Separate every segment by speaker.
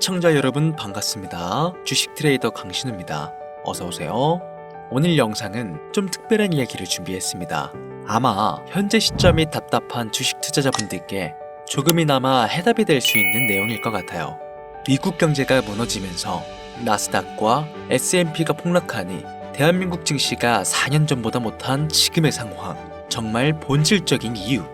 Speaker 1: 시청자 여러분 반갑습니다. 주식 트레이더 강신우입니다. 어서오세요. 오늘 영상은 좀 특별한 이야기를 준비했습니다. 아마 현재 시점이 답답한 주식 투자자분들께 조금이나마 해답이 될 수 있는 내용일 것 같아요. 미국 경제가 무너지면서 나스닥과 S&P가 폭락하니 대한민국 증시가 4년 전보다 못한 지금의 상황, 정말 본질적인 이유,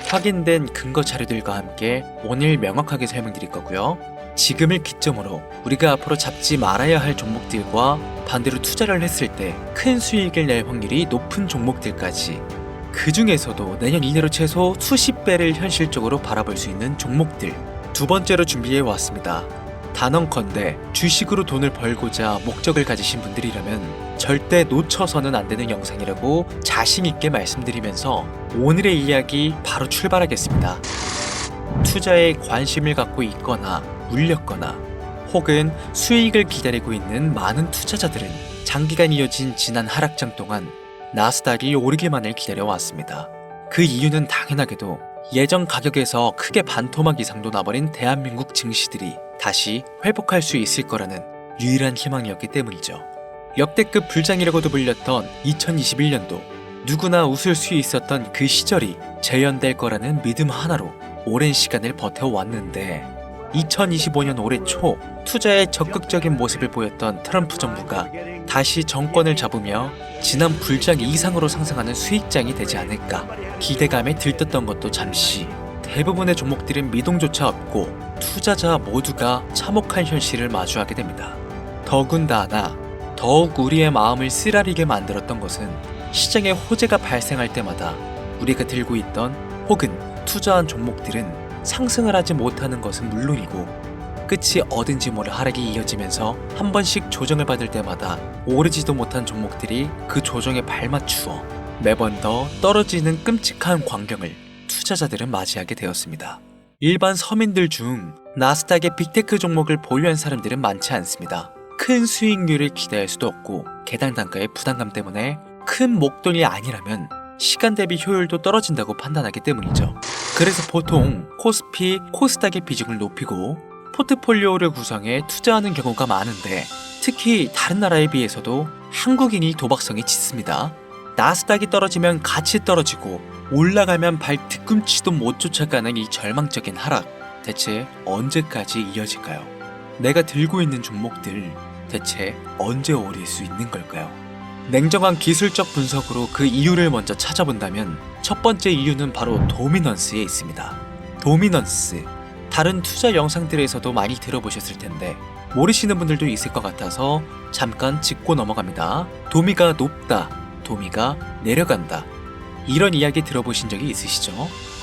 Speaker 1: 확인된 근거 자료들과 함께 오늘 명확하게 설명드릴 거고요. 지금을 기점으로 우리가 앞으로 잡지 말아야 할 종목들과 반대로 투자를 했을 때 큰 수익을 낼 확률이 높은 종목들까지, 그 중에서도 내년 이내로 최소 수십 배를 현실적으로 바라볼 수 있는 종목들, 두 번째로 준비해 왔습니다. 단언컨대 주식으로 돈을 벌고자 목적을 가지신 분들이라면 절대 놓쳐서는 안 되는 영상이라고 자신있게 말씀드리면서 오늘의 이야기 바로 출발하겠습니다. 투자에 관심을 갖고 있거나 물렸거나 혹은 수익을 기다리고 있는 많은 투자자들은 장기간 이어진 지난 하락장 동안 나스닥이 오르기만을 기다려왔습니다. 그 이유는 당연하게도 예전 가격에서 크게 반토막 이상도 나버린 대한민국 증시들이 다시 회복할 수 있을 거라는 유일한 희망이었기 때문이죠. 역대급 불장이라고도 불렸던 2021년도, 누구나 웃을 수 있었던 그 시절이 재현될 거라는 믿음 하나로 오랜 시간을 버텨왔는데, 2025년 올해 초 투자에 적극적인 모습을 보였던 트럼프 정부가 다시 정권을 잡으며 지난 불장 이상으로 상승하는 수익장이 되지 않을까 기대감에 들떴던 것도 잠시, 대부분의 종목들은 미동조차 없고 투자자 모두가 참혹한 현실을 마주하게 됩니다. 더군다나 더욱 우리의 마음을 쓰라리게 만들었던 것은 시장에 호재가 발생할 때마다 우리가 들고 있던 혹은 투자한 종목들은 상승을 하지 못하는 것은 물론이고 끝이 어딘지 모를 하락이 이어지면서 한 번씩 조정을 받을 때마다 오르지도 못한 종목들이 그 조정에 발맞추어 매번 더 떨어지는 끔찍한 광경을 투자자들은 맞이하게 되었습니다. 일반 서민들 중 나스닥의 빅테크 종목을 보유한 사람들은 많지 않습니다. 큰 수익률을 기대할 수도 없고 개당 단가의 부담감 때문에 큰 목돈이 아니라면 시간 대비 효율도 떨어진다고 판단하기 때문이죠. 그래서 보통 코스피, 코스닥의 비중을 높이고 포트폴리오를 구성해 투자하는 경우가 많은데, 특히 다른 나라에 비해서도 한국인이 도박성이 짙습니다. 나스닥이 떨어지면 같이 떨어지고 올라가면 발 뒤꿈치도 못 쫓아가는 이 절망적인 하락, 대체 언제까지 이어질까요? 내가 들고 있는 종목들 대체 언제 오를 수 있는 걸까요? 냉정한 기술적 분석으로 그 이유를 먼저 찾아본다면 첫 번째 이유는 바로 도미넌스에 있습니다. 도미넌스, 다른 투자 영상들에서도 많이 들어보셨을 텐데 모르시는 분들도 있을 것 같아서 잠깐 짚고 넘어갑니다. 도미가 높다, 도미가 내려간다, 이런 이야기 들어보신 적이 있으시죠?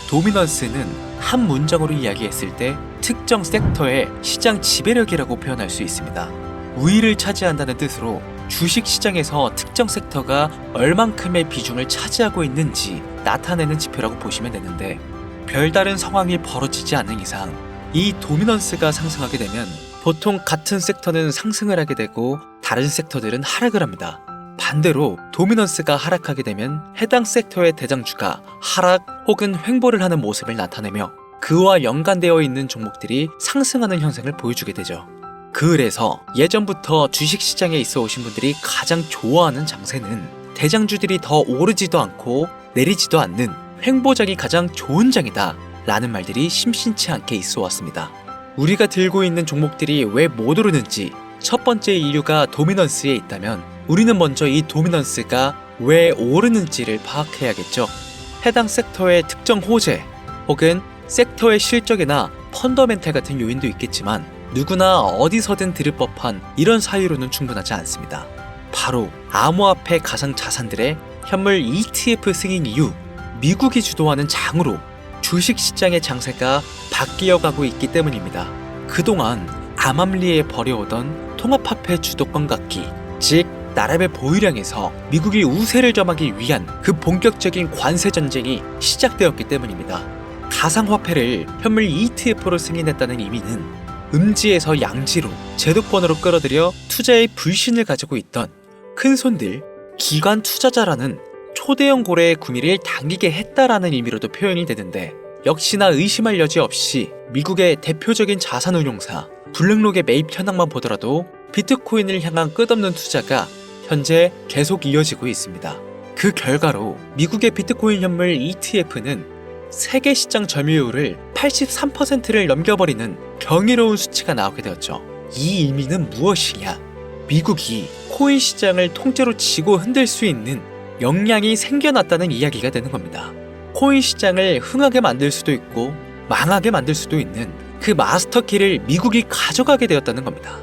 Speaker 1: 도미넌스는 한 문장으로 이야기했을 때 특정 섹터의 시장 지배력이라고 표현할 수 있습니다. 우위를 차지한다는 뜻으로 주식 시장에서 특정 섹터가 얼만큼의 비중을 차지하고 있는지 나타내는 지표라고 보시면 되는데, 별다른 상황이 벌어지지 않는 이상 이 도미넌스가 상승하게 되면 보통 같은 섹터는 상승을 하게 되고 다른 섹터들은 하락을 합니다. 반대로 도미넌스가 하락하게 되면 해당 섹터의 대장주가 하락 혹은 횡보를 하는 모습을 나타내며 그와 연관되어 있는 종목들이 상승하는 현상을 보여주게 되죠. 그래서 예전부터 주식시장에 있어 오신 분들이 가장 좋아하는 장세는 대장주들이 더 오르지도 않고 내리지도 않는 횡보장이 가장 좋은 장이다 라는 말들이 심심치 않게 있어 왔습니다. 우리가 들고 있는 종목들이 왜 못 오르는지 첫 번째 이유가 도미넌스에 있다면 우리는 먼저 이 도미넌스가 왜 오르는지를 파악해야겠죠. 해당 섹터의 특정 호재 혹은 섹터의 실적이나 펀더멘탈 같은 요인도 있겠지만 누구나 어디서든 들을 법한 이런 사유로는 충분하지 않습니다. 바로 암호화폐 가상자산들의 현물 ETF 승인 이후 미국이 주도하는 장으로 주식시장의 장세가 바뀌어가고 있기 때문입니다. 그동안 암암리에 벌여오던 통합화폐 주도권 갖기, 즉 나라의 보유량에서 미국이 우세를 점하기 위한 그 본격적인 관세 전쟁이 시작되었기 때문입니다. 가상화폐를 현물 ETF로 승인했다는 의미는 음지에서 양지로 제도권으로 끌어들여 투자의 불신을 가지고 있던 큰손들, 기관 투자자라는 초대형 고래의 구미를 당기게 했다라는 의미로도 표현이 되는데, 역시나 의심할 여지 없이 미국의 대표적인 자산운용사 블랙록의 매입 현황만 보더라도 비트코인을 향한 끝없는 투자가 현재 계속 이어지고 있습니다. 그 결과로 미국의 비트코인 현물 ETF는 세계 시장 점유율을 83%를 넘겨버리는 경이로운 수치가 나오게 되었죠. 이 의미는 무엇이냐? 미국이 코인 시장을 통째로 쥐고 흔들 수 있는 역량이 생겨났다는 이야기가 되는 겁니다. 코인 시장을 흥하게 만들 수도 있고 망하게 만들 수도 있는 그 마스터키를 미국이 가져가게 되었다는 겁니다.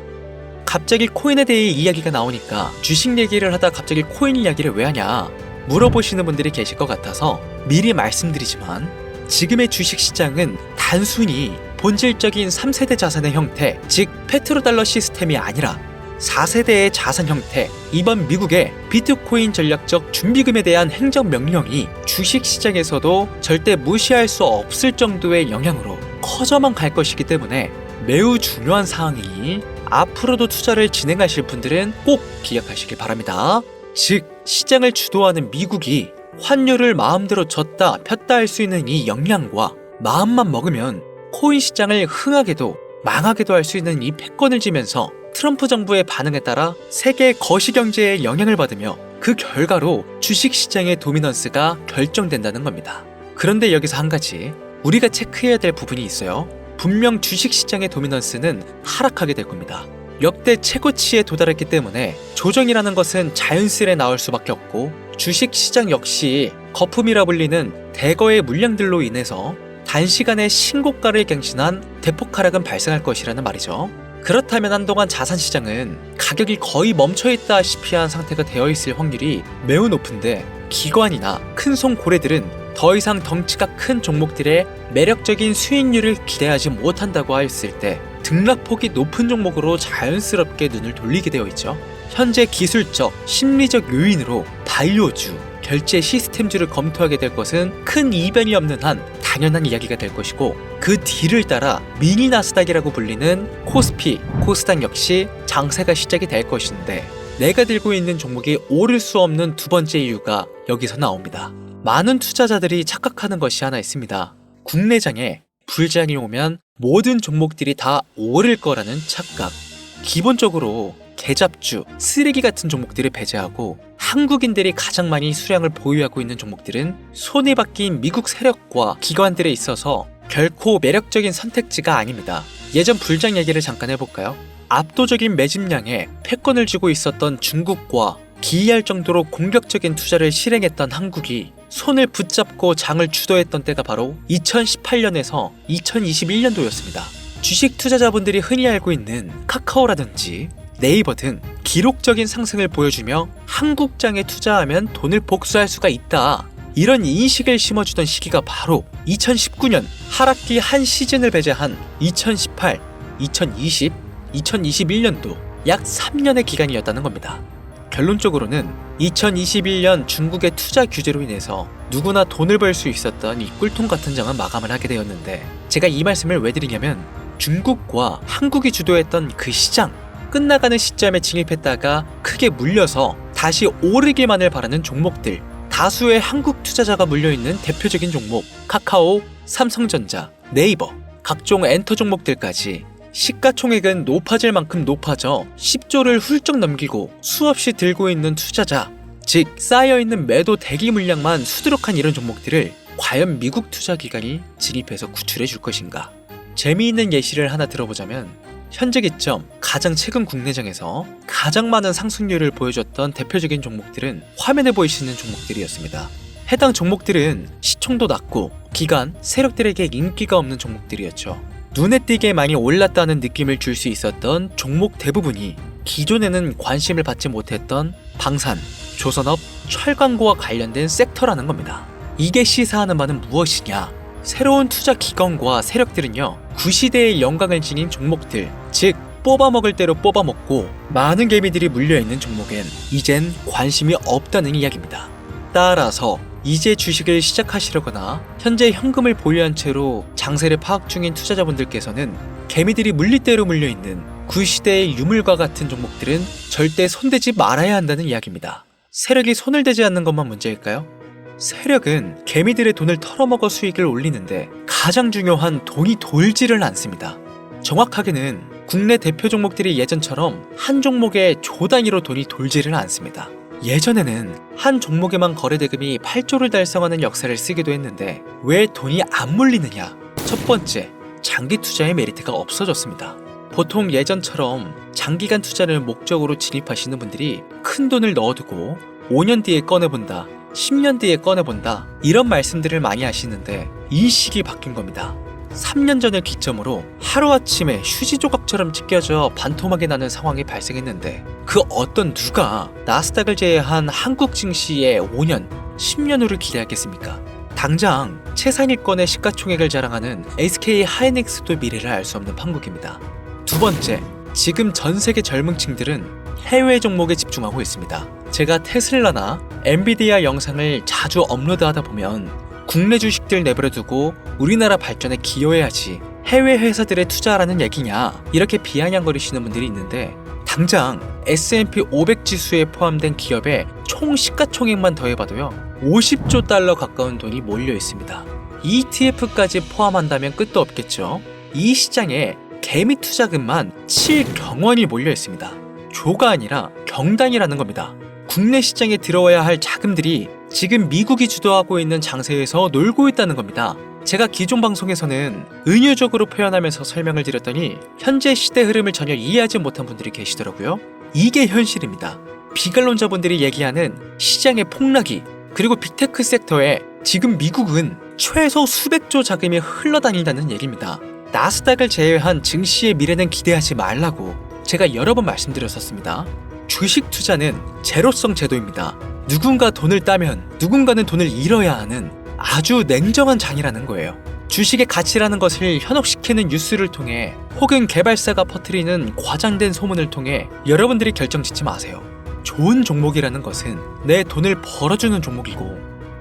Speaker 1: 갑자기 코인에 대해 이야기가 나오니까 주식 얘기를 하다 갑자기 코인 이야기를 왜 하냐 물어보시는 분들이 계실 것 같아서 미리 말씀드리지만, 지금의 주식 시장은 단순히 본질적인 3세대 자산의 형태, 즉 페트로달러 시스템이 아니라 4세대의 자산 형태, 이번 미국의 비트코인 전략적 준비금에 대한 행정명령이 주식시장에서도 절대 무시할 수 없을 정도의 영향으로 커져만 갈 것이기 때문에 매우 중요한 사항이니 앞으로도 투자를 진행하실 분들은 꼭 기억하시길 바랍니다. 즉, 시장을 주도하는 미국이 환율을 마음대로 줬다 폈다 할 수 있는 이 역량과 마음만 먹으면 코인 시장을 흥하게도 망하게도 할 수 있는 이 패권을 쥐면서 트럼프 정부의 반응에 따라 세계 거시경제에 영향을 받으며 그 결과로 주식시장의 도미넌스가 결정된다는 겁니다. 그런데 여기서 한 가지 우리가 체크해야 될 부분이 있어요. 분명 주식시장의 도미넌스는 하락하게 될 겁니다. 역대 최고치에 도달했기 때문에 조정이라는 것은 자연스레 나올 수밖에 없고, 주식시장 역시 거품이라 불리는 대거의 물량들로 인해서 단시간에 신고가를 갱신한 대폭 하락은 발생할 것이라는 말이죠. 그렇다면 한동안 자산시장은 가격이 거의 멈춰있다시피 한 상태가 되어 있을 확률이 매우 높은데, 기관이나 큰손 고래들은 더 이상 덩치가 큰 종목들의 매력적인 수익률을 기대하지 못한다고 하였을 때 등락폭이 높은 종목으로 자연스럽게 눈을 돌리게 되어 있죠. 현재 기술적, 심리적 요인으로 바이오주, 결제 시스템주를 검토하게 될 것은 큰 이변이 없는 한 당연한 이야기가 될 것이고, 그 뒤를 따라 미니 나스닥이라고 불리는 코스피, 코스닥 역시 장세가 시작이 될 것인데, 내가 들고 있는 종목이 오를 수 없는 두 번째 이유가 여기서 나옵니다. 많은 투자자들이 착각하는 것이 하나 있습니다. 국내장에 불장이 오면 모든 종목들이 다 오를 거라는 착각. 기본적으로 개잡주, 쓰레기 같은 종목들을 배제하고 한국인들이 가장 많이 수량을 보유하고 있는 종목들은 손이 바뀐 미국 세력과 기관들에 있어서 결코 매력적인 선택지가 아닙니다. 예전 불장 얘기를 잠깐 해볼까요? 압도적인 매집량에 패권을 쥐고 있었던 중국과 기이할 정도로 공격적인 투자를 실행했던 한국이 손을 붙잡고 장을 주도했던 때가 바로 2018년에서 2021년도였습니다. 주식 투자자분들이 흔히 알고 있는 카카오라든지 네이버 등 기록적인 상승을 보여주며 한국장에 투자하면 돈을 복수할 수가 있다, 이런 인식을 심어주던 시기가 바로 2019년 하락기 한 시즌을 배제한 2018, 2020, 2021년도 약 3년의 기간이었다는 겁니다. 결론적으로는 2021년 중국의 투자 규제로 인해서 누구나 돈을 벌 수 있었던 이 꿀통 같은 장은 마감을 하게 되었는데, 제가 이 말씀을 왜 드리냐면 중국과 한국이 주도했던 그 시장, 끝나가는 시점에 진입했다가 크게 물려서 다시 오르기만을 바라는 종목들, 다수의 한국 투자자가 물려있는 대표적인 종목 카카오, 삼성전자, 네이버, 각종 엔터 종목들까지 시가총액은 높아질 만큼 높아져 10조를 훌쩍 넘기고 수없이 들고 있는 투자자, 즉 쌓여있는 매도 대기 물량만 수두룩한 이런 종목들을 과연 미국 투자기관이 진입해서 구출해 줄 것인가? 재미있는 예시를 하나 들어보자면, 현재 기점 가장 최근 국내장에서 가장 많은 상승률을 보여줬던 대표적인 종목들은 화면에 보이시는 종목들이었습니다. 해당 종목들은 시총도 낮고 기관, 세력들에게 인기가 없는 종목들이었죠. 눈에 띄게 많이 올랐다는 느낌을 줄 수 있었던 종목 대부분이 기존에는 관심을 받지 못했던 방산, 조선업, 철강구와 관련된 섹터라는 겁니다. 이게 시사하는 바는 무엇이냐? 새로운 투자 기관과 세력들은요, 구시대의 영광을 지닌 종목들, 즉 뽑아먹을 대로 뽑아먹고 많은 개미들이 물려있는 종목엔 이젠 관심이 없다는 이야기입니다. 따라서 이제 주식을 시작하시려거나 현재 현금을 보유한 채로 장세를 파악 중인 투자자분들께서는 개미들이 물릴 대로 물려있는 구시대의 유물과 같은 종목들은 절대 손대지 말아야 한다는 이야기입니다. 세력이 손을 대지 않는 것만 문제일까요? 세력은 개미들의 돈을 털어먹어 수익을 올리는데 가장 중요한 돈이 돌지를 않습니다. 정확하게는 국내 대표 종목들이 예전처럼 한 종목에 조 단위로 돈이 돌지를 않습니다. 예전에는 한 종목에만 거래대금이 8조를 달성하는 역사를 쓰기도 했는데 왜 돈이 안 몰리느냐? 첫 번째, 장기 투자의 메리트가 없어졌습니다. 보통 예전처럼 장기간 투자를 목적으로 진입하시는 분들이 큰 돈을 넣어두고 5년 뒤에 꺼내본다, 10년 뒤에 꺼내본다 이런 말씀들을 많이 하시는데 이 시기 바뀐 겁니다. 3년 전을 기점으로 하루아침에 휴지 조각처럼 찢겨져 반토막이 나는 상황이 발생했는데 그 어떤 누가 나스닥을 제외한 한국 증시의 5년, 10년후를 기대하겠습니까? 당장 최상위권의 시가총액을 자랑하는 SK 하이닉스도 미래를 알 수 없는 판국입니다. 두 번째, 지금 전 세계 젊은 층들은 해외 종목에 집중하고 있습니다. 제가 테슬라나 엔비디아 영상을 자주 업로드하다 보면 국내 주식들 내버려두고 우리나라 발전에 기여해야지 해외 회사들에 투자하라는 얘기냐 이렇게 비아냥거리시는 분들이 있는데 당장 S&P 500 지수에 포함된 기업의 총 시가총액만 더해봐도요 50조 달러 가까운 돈이 몰려 있습니다. ETF까지 포함한다면 끝도 없겠죠. 이 시장에 개미 투자금만 7경원이 몰려 있습니다. 조가 아니라 경단이라는 겁니다. 국내 시장에 들어와야 할 자금들이 지금 미국이 주도하고 있는 장세에서 놀고 있다는 겁니다. 제가 기존 방송에서는 은유적으로 표현하면서 설명을 드렸더니 현재 시대 흐름을 전혀 이해하지 못한 분들이 계시더라고요. 이게 현실입니다. 비관론자분들이 얘기하는 시장의 폭락이 그리고 빅테크 섹터에 지금 미국은 최소 수백조 자금이 흘러다닌다는 얘기입니다. 나스닥을 제외한 증시의 미래는 기대하지 말라고 제가 여러 번 말씀드렸었습니다. 주식 투자는 제로성 제도입니다. 누군가 돈을 따면 누군가는 돈을 잃어야 하는 아주 냉정한 장이라는 거예요. 주식의 가치라는 것을 현혹시키는 뉴스를 통해 혹은 개발사가 퍼뜨리는 과장된 소문을 통해 여러분들이 결정짓지 마세요. 좋은 종목이라는 것은 내 돈을 벌어주는 종목이고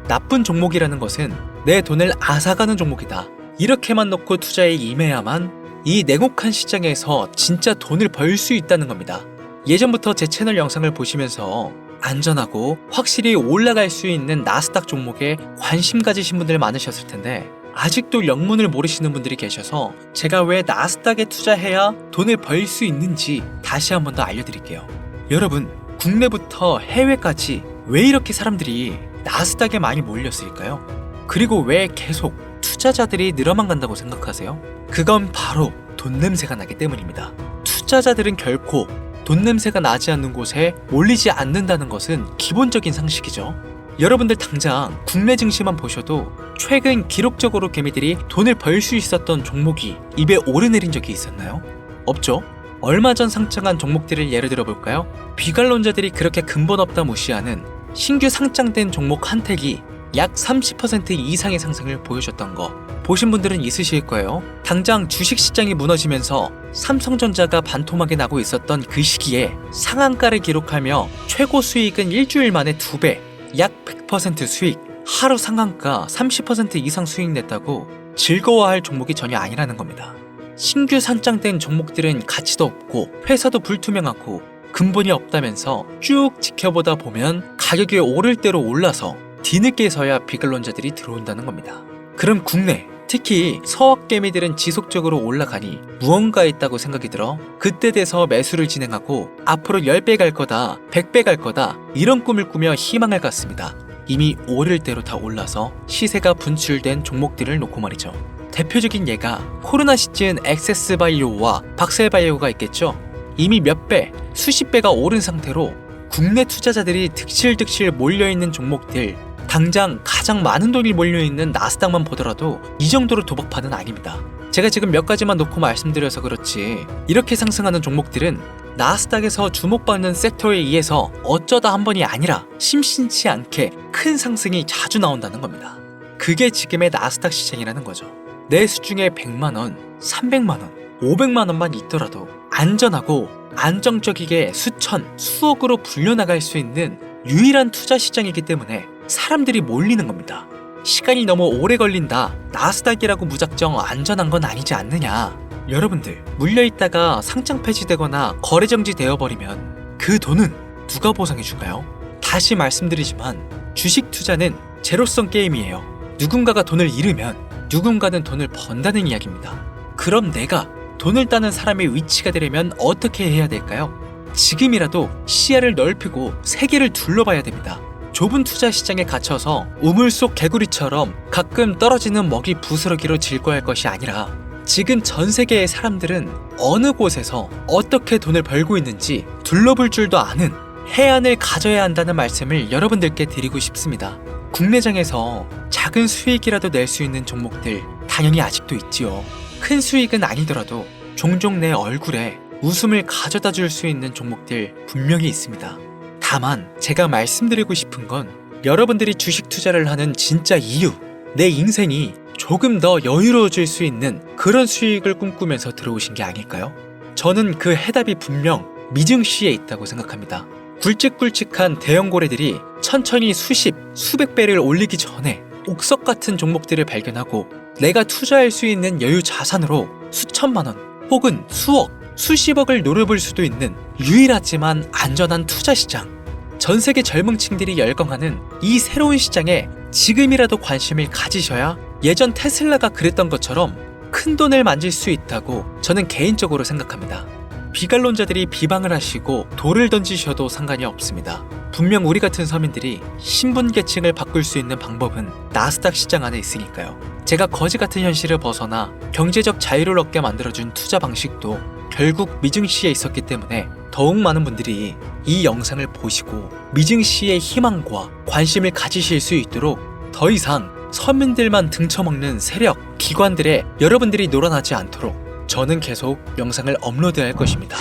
Speaker 1: 나쁜 종목이라는 것은 내 돈을 앗아가는 종목이다. 이렇게만 놓고 투자에 임해야만 이 냉혹한 시장에서 진짜 돈을 벌 수 있다는 겁니다. 예전부터 제 채널 영상을 보시면서 안전하고 확실히 올라갈 수 있는 나스닥 종목에 관심 가지신 분들 많으셨을 텐데 아직도 영문을 모르시는 분들이 계셔서 제가 왜 나스닥에 투자해야 돈을 벌 수 있는지 다시 한 번 더 알려드릴게요. 여러분, 국내부터 해외까지 왜 이렇게 사람들이 나스닥에 많이 몰렸을까요? 그리고 왜 계속 투자자들이 늘어만 간다고 생각하세요? 그건 바로 돈 냄새가 나기 때문입니다. 투자자들은 결코 돈 냄새가 나지 않는 곳에 몰리지 않는다는 것은 기본적인 상식이죠. 여러분들 당장 국내 증시만 보셔도 최근 기록적으로 개미들이 돈을 벌 수 있었던 종목이 입에 오르내린 적이 있었나요? 없죠? 얼마 전 상장한 종목들을 예를 들어 볼까요? 비관론자들이 그렇게 근본 없다 무시하는 신규 상장된 종목 한택이 약 30% 이상의 상승을 보여줬던 거 보신 분들은 있으실 거예요. 당장 주식시장이 무너지면서 삼성전자가 반토막이 나고 있었던 그 시기에 상한가를 기록하며 최고 수익은 일주일 만에 2배, 약 100% 수익, 하루 상한가 30% 이상 수익 냈다고 즐거워할 종목이 전혀 아니라는 겁니다. 신규 상장된 종목들은 가치도 없고 회사도 불투명하고 근본이 없다면서 쭉 지켜보다 보면 가격이 오를 대로 올라서 뒤늦게서야 비관론자들이 들어온다는 겁니다. 그럼 국내, 특히 서학개미들은 지속적으로 올라가니 무언가 있다고 생각이 들어 그때 돼서 매수를 진행하고 앞으로 10배 갈 거다, 100배 갈 거다 이런 꿈을 꾸며 희망을 갖습니다. 이미 오를 대로 다 올라서 시세가 분출된 종목들을 놓고 말이죠. 대표적인 예가 코로나 시즌 액세스바이오와 박셀바이오가 있겠죠. 이미 몇 배, 수십 배가 오른 상태로 국내 투자자들이 득실득실 몰려있는 종목들, 당장 가장 많은 돈이 몰려있는 나스닥만 보더라도 이 정도로 도박판은 아닙니다. 제가 지금 몇 가지만 놓고 말씀드려서 그렇지 이렇게 상승하는 종목들은 나스닥에서 주목받는 섹터에 의해서 어쩌다 한 번이 아니라 심심치 않게 큰 상승이 자주 나온다는 겁니다. 그게 지금의 나스닥 시장이라는 거죠. 내 수중에 100만원, 300만원, 500만원만 있더라도 안전하고 안정적이게 수천, 수억으로 불려나갈 수 있는 유일한 투자 시장이기 때문에 사람들이 몰리는 겁니다. 시간이 너무 오래 걸린다, 나스닥이라고 무작정 안전한 건 아니지 않느냐. 여러분들, 물려있다가 상장 폐지되거나 거래 정지되어버리면 그 돈은 누가 보상해줄까요? 다시 말씀드리지만 주식 투자는 제로성 게임이에요. 누군가가 돈을 잃으면 누군가는 돈을 번다는 이야기입니다. 그럼 내가 돈을 따는 사람의 위치가 되려면 어떻게 해야 될까요? 지금이라도 시야를 넓히고 세계를 둘러봐야 됩니다. 좁은 투자 시장에 갇혀서 우물 속 개구리처럼 가끔 떨어지는 먹이 부스러기로 즐거워할 것이 아니라 지금 전 세계의 사람들은 어느 곳에서 어떻게 돈을 벌고 있는지 둘러볼 줄도 아는 해안을 가져야 한다는 말씀을 여러분들께 드리고 싶습니다. 국내장에서 작은 수익이라도 낼 수 있는 종목들 당연히 아직도 있지요. 큰 수익은 아니더라도 종종 내 얼굴에 웃음을 가져다 줄 수 있는 종목들 분명히 있습니다. 다만 제가 말씀드리고 싶은 건 여러분들이 주식 투자를 하는 진짜 이유, 내 인생이 조금 더 여유로워질 수 있는 그런 수익을 꿈꾸면서 들어오신 게 아닐까요? 저는 그 해답이 분명 미증시에 있다고 생각합니다. 굵직굵직한 대형 고래들이 천천히 수십, 수백 배를 올리기 전에 옥석 같은 종목들을 발견하고 내가 투자할 수 있는 여유 자산으로 수천만 원 혹은 수억, 수십억을 노려볼 수도 있는 유일하지만 안전한 투자 시장. 전 세계 젊은 층들이 열광하는 이 새로운 시장에 지금이라도 관심을 가지셔야 예전 테슬라가 그랬던 것처럼 큰 돈을 만질 수 있다고 저는 개인적으로 생각합니다. 비관론자들이 비방을 하시고 돌을 던지셔도 상관이 없습니다. 분명 우리 같은 서민들이 신분계층을 바꿀 수 있는 방법은 나스닥 시장 안에 있으니까요. 제가 거지 같은 현실을 벗어나 경제적 자유를 얻게 만들어준 투자 방식도 결국 미증시에 있었기 때문에 더욱 많은 분들이 이 영상을 보시고 미증시의 희망과 관심을 가지실 수 있도록 더 이상 서민들만 등쳐먹는 세력, 기관들에 여러분들이 놀아나지 않도록 저는 계속 영상을 업로드할 것입니다.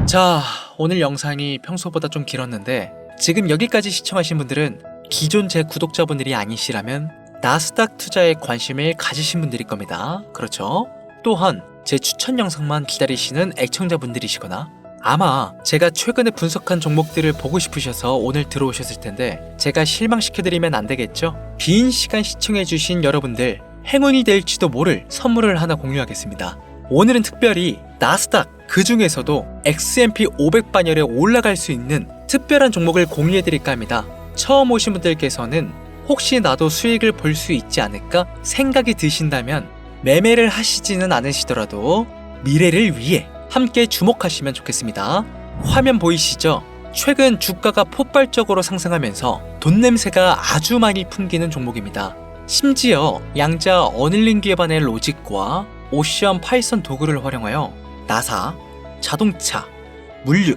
Speaker 1: 자, 오늘 영상이 평소보다 좀 길었는데 지금 여기까지 시청하신 분들은 기존 제 구독자분들이 아니시라면 나스닥 투자에 관심을 가지신 분들일 겁니다. 그렇죠? 또한 제 추천 영상만 기다리시는 애청자분들이시거나 아마 제가 최근에 분석한 종목들을 보고 싶으셔서 오늘 들어오셨을 텐데 제가 실망시켜드리면 안 되겠죠? 긴 시간 시청해주신 여러분들 행운이 될지도 모를 선물을 하나 공유하겠습니다. 오늘은 특별히 나스닥 그 중에서도 S&P 500 반열에 올라갈 수 있는 특별한 종목을 공유해드릴까 합니다. 처음 오신 분들께서는 혹시 나도 수익을 볼 수 있지 않을까 생각이 드신다면 매매를 하시지는 않으시더라도 미래를 위해 함께 주목하시면 좋겠습니다. 화면 보이시죠? 최근 주가가 폭발적으로 상승하면서 돈 냄새가 아주 많이 풍기는 종목입니다. 심지어 양자 어닐링 기반의 로직과 오션 파이썬 도구를 활용하여 나사, 자동차, 물류,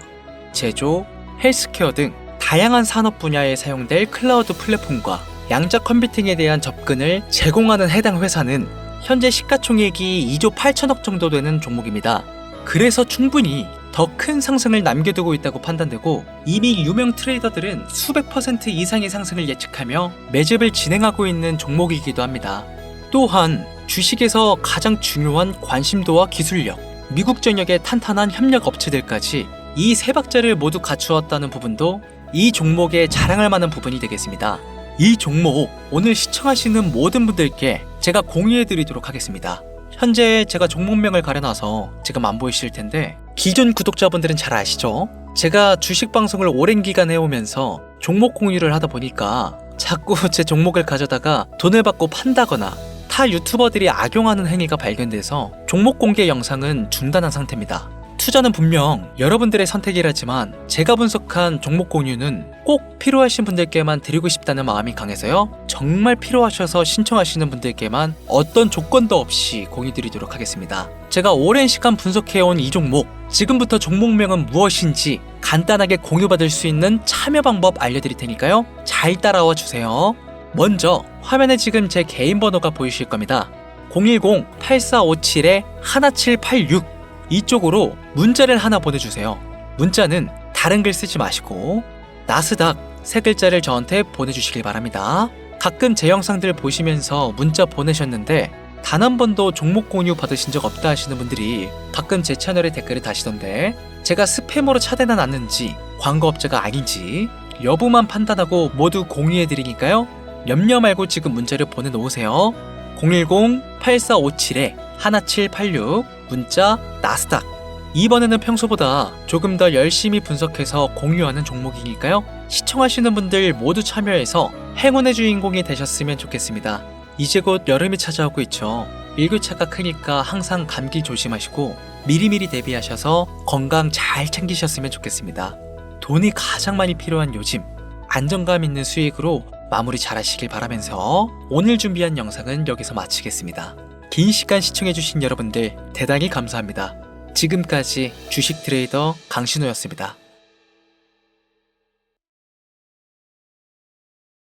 Speaker 1: 제조, 헬스케어 등 다양한 산업 분야에 사용될 클라우드 플랫폼과 양자 컴퓨팅에 대한 접근을 제공하는 해당 회사는 현재 시가총액이 2조 8천억 정도 되는 종목입니다. 그래서 충분히 더 큰 상승을 남겨두고 있다고 판단되고 이미 유명 트레이더들은 수백 % 이상의 상승을 예측하며 매집을 진행하고 있는 종목이기도 합니다. 또한 주식에서 가장 중요한 관심도와 기술력, 미국 전역의 탄탄한 협력 업체들까지 이 세 박자를 모두 갖추었다는 부분도 이 종목에 자랑할 만한 부분이 되겠습니다. 이 종목 오늘 시청하시는 모든 분들께 제가 공유해드리도록 하겠습니다. 현재 제가 종목명을 가려놔서 지금 안 보이실 텐데 기존 구독자분들은 잘 아시죠? 제가 주식 방송을 오랜 기간 해오면서 종목 공유를 하다 보니까 자꾸 제 종목을 가져다가 돈을 받고 판다거나 타 유튜버들이 악용하는 행위가 발견돼서 종목 공개 영상은 중단한 상태입니다. 투자는 분명 여러분들의 선택이라지만 제가 분석한 종목 공유는 꼭 필요하신 분들께만 드리고 싶다는 마음이 강해서요. 정말 필요하셔서 신청하시는 분들께만 어떤 조건도 없이 공유드리도록 하겠습니다. 제가 오랜 시간 분석해온 이 종목, 지금부터 종목명은 무엇인지 간단하게 공유받을 수 있는 참여 방법 알려드릴 테니까요. 잘 따라와 주세요. 먼저 화면에 지금 제 개인 번호가 보이실 겁니다. 010-8457-1786 이쪽으로 문자를 하나 보내주세요. 문자는 다른 글 쓰지 마시고 나스닥 세 글자를 저한테 보내주시길 바랍니다. 가끔 제 영상들 보시면서 문자 보내셨는데 단 한 번도 종목 공유 받으신 적 없다 하시는 분들이 가끔 제 채널에 댓글을 다시던데 제가 스팸으로 차단은 않는지 광고업자가 아닌지 여부만 판단하고 모두 공유해드리니까요. 염려 말고 지금 문자를 보내놓으세요. 010-8457-1786 문자 나스닥. 이번에는 평소보다 조금 더 열심히 분석해서 공유하는 종목이니까요. 시청하시는 분들 모두 참여해서 행운의 주인공이 되셨으면 좋겠습니다. 이제 곧 여름이 찾아오고 있죠. 일교차가 크니까 항상 감기 조심하시고 미리미리 대비하셔서 건강 잘 챙기셨으면 좋겠습니다. 돈이 가장 많이 필요한 요즘, 안정감 있는 수익으로 마무리 잘 하시길 바라면서 오늘 준비한 영상은 여기서 마치겠습니다. 긴 시간 시청해주신 여러분들 대단히 감사합니다. 지금까지 주식 트레이더 강신호였습니다.